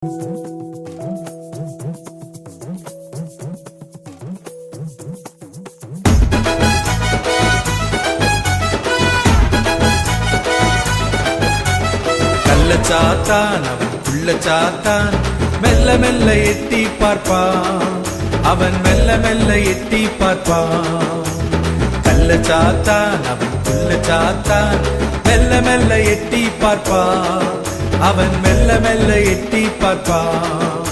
சாத்தான் அவன் புள்ள சாத்தான் மெல்ல மெல்ல எட்டி பார்ப்பான். அவன் மெல்ல மெல்ல எட்டி பார்ப்பான். கள்ள சாத்தான் அவன் புள்ள சாத்தான் மெல்ல மெல்ல எட்டி பார்ப்பான். அவன் மெல்ல மெல்ல எட்டி பார்ப்பான்.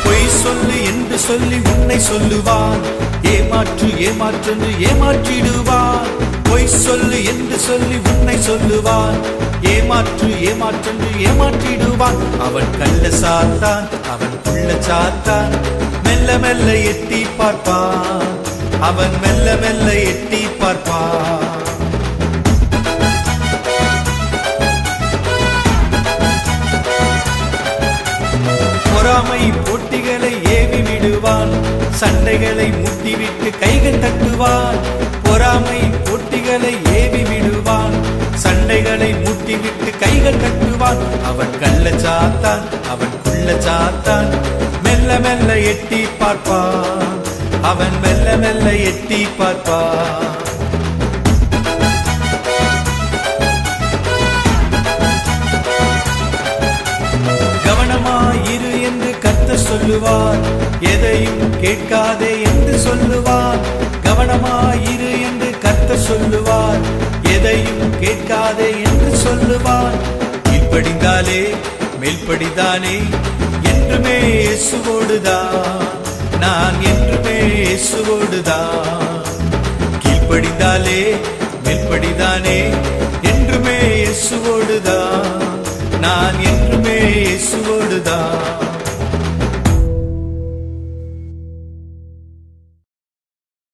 பொய் சொல்லு என்று சொல்லி உன்னை சொல்லுவான். ஏமாற்று ஏமாற்று ஏமாற்றிடுவான். பொய் சொல்லு என்று சொல்லி உன்னை சொல்லுவான். ஏமாற்று ஏமாற்று ஏமாற்றிடுவான். அவன் கள்ள சாத்தான் அவன் புள்ள சாத்தான் மெல்ல மெல்ல எட்டி பார்ப்பான். அவன் மெல்ல மெல்ல எட்டி பார்ப்பான். பொறாமை போட்டிகளை ஏவி விடுவான். சண்டைகளை முட்டிவிட்டு கைகள் தட்டுவான். பொறாமை போட்டிகளை ஏவி விடுவான். சண்டைகளை முட்டிவிட்டு கைகள் தட்டுவான். அவன் கள்ள சாத்தான் அவன் புள்ள சாத்தான் மெல்ல மெல்ல எட்டி பார்ப்பான். அவன் மெல்ல மெல்ல எட்டி பார்ப்பான். கவனமாயிரு என்று கர்த்தர் சொல்லுவார். எதையும் கேட்காதே என்று சொல்லுவார். கவனமாயிரு என்று கர்த்தர் சொல்லுவார். எதையும் கேட்காதே என்று சொல்லுவார். கீழ்ப்படிந்தாலே மேல்படிதானே என்றுமே இயேசுவோடுதான். நான் என்றுமே இயேசுவோடுதான். கீழ்ப்படிந்தாலே மேல்படிதானே என்றுமே இயேசுவோடுதான். நான் என்றுமே இயேசுவோடுதான்.